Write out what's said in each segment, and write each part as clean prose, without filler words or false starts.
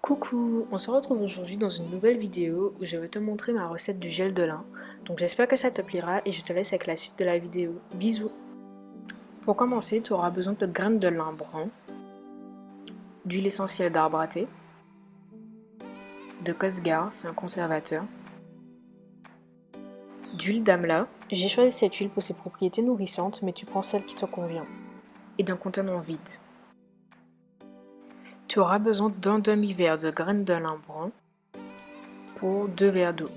Coucou, on se retrouve aujourd'hui dans une nouvelle vidéo où je vais te montrer ma recette du gel de lin. Donc j'espère que ça te plaira et je te laisse avec la suite de la vidéo. Bisous! Pour commencer, tu auras besoin de graines de lin brun, d'huile essentielle d'arbre à thé, de Cosgar, c'est un conservateur, d'huile d'amla. J'ai choisi cette huile pour ses propriétés nourrissantes, mais tu prends celle qui te convient, et d'un contenant vide. Tu auras besoin d'un demi-verre de graines de lin brun pour 2 verres d'eau.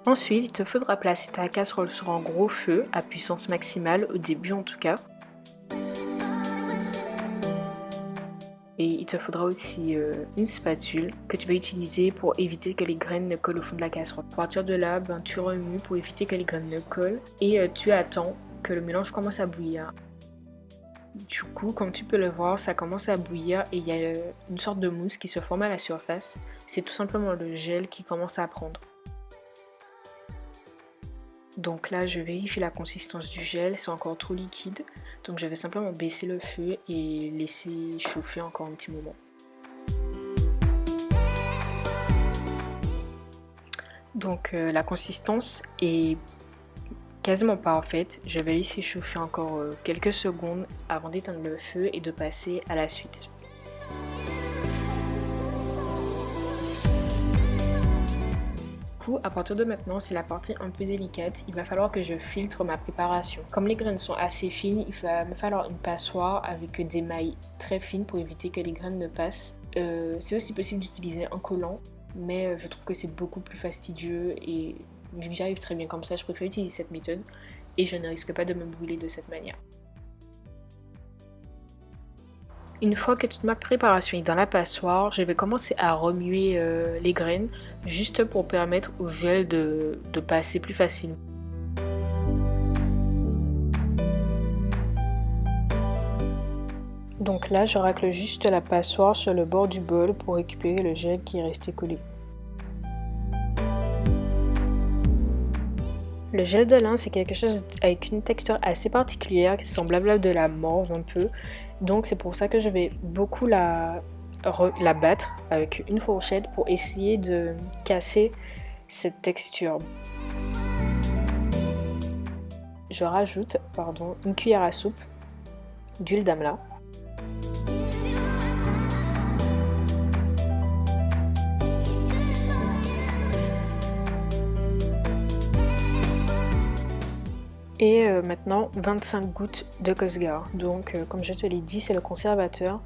Ensuite, il te faudra placer ta casserole sur un gros feu, à puissance maximale, au début en tout cas. Et il te faudra aussi une spatule que tu vas utiliser pour éviter que les graines ne collent au fond de la casserole. À partir de là, tu remues pour éviter que les graines ne collent et tu attends que le mélange commence à bouillir. Du coup, comme tu peux le voir, ça commence à bouillir et il y a une sorte de mousse qui se forme à la surface. C'est tout simplement le gel qui commence à prendre. Donc là, je vérifie la consistance du gel, c'est encore trop liquide. Donc je vais simplement baisser le feu et laisser chauffer encore un petit moment. Donc la consistance est quasiment parfaite. Je vais laisser chauffer encore quelques secondes avant d'éteindre le feu et de passer à la suite. À partir de maintenant, c'est la partie un peu délicate. Il va falloir que je filtre ma préparation. Comme les graines sont assez fines, il va me falloir une passoire avec des mailles très fines pour éviter que les graines ne passent. C'est aussi possible d'utiliser un collant, mais je trouve que c'est beaucoup plus fastidieux et j'y arrive très bien comme ça. Je préfère utiliser cette méthode et je ne risque pas de me brûler de cette manière. Une fois que toute ma préparation est dans la passoire, je vais commencer à remuer les graines juste pour permettre au gel de passer plus facilement. Donc là, je racle juste la passoire sur le bord du bol pour récupérer le gel qui est resté collé. Le gel de lin, c'est quelque chose avec une texture assez particulière qui est semblable à de la morve un peu. Donc c'est pour ça que je vais beaucoup la battre avec une fourchette pour essayer de casser cette texture. Je rajoute une cuillère à soupe d'huile d'amla. Et maintenant 25 gouttes de Cosgar. Donc comme je te l'ai dit, c'est le conservateur.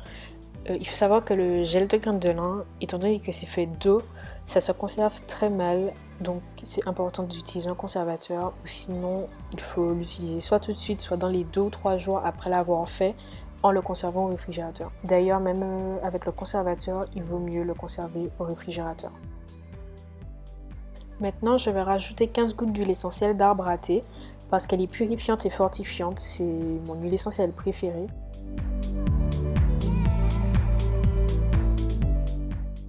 Il faut savoir que le gel de graines de lin, étant donné que c'est fait d'eau, ça se conserve très mal. Donc c'est important d'utiliser un conservateur. Ou sinon, il faut l'utiliser soit tout de suite, soit dans les 2 ou 3 jours après l'avoir fait, en le conservant au réfrigérateur. D'ailleurs, même avec le conservateur, il vaut mieux le conserver au réfrigérateur. Maintenant, je vais rajouter 15 gouttes d'huile essentielle d'arbre à thé parce qu'elle est purifiante et fortifiante. C'est mon huile essentielle préférée.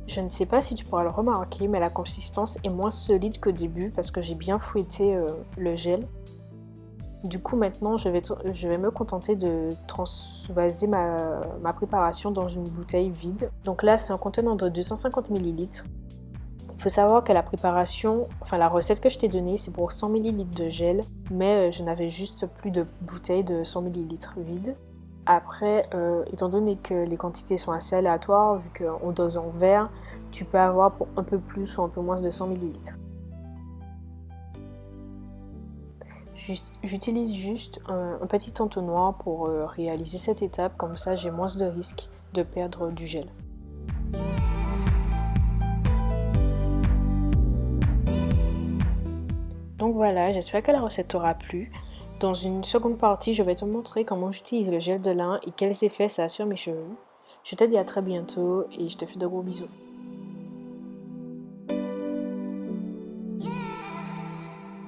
Je ne sais pas si tu pourras le remarquer, mais la consistance est moins solide qu'au début parce que j'ai bien fouetté le gel. Du coup, maintenant, je vais me contenter de transvaser ma préparation dans une bouteille vide. Donc là, c'est un contenant de 250 ml. Il faut savoir que la recette que je t'ai donnée, c'est pour 100 ml de gel, mais je n'avais juste plus de bouteille de 100 ml vide. Après, étant donné que les quantités sont assez aléatoires, vu qu'on dose en verre, tu peux avoir pour un peu plus ou un peu moins de 100 ml. J'utilise juste un petit entonnoir pour réaliser cette étape, comme ça j'ai moins de risques de perdre du gel. Donc voilà, j'espère que la recette t'aura plu. Dans une seconde partie, je vais te montrer comment j'utilise le gel de lin et quels effets ça a sur mes cheveux. Je te dis à très bientôt et je te fais de gros bisous.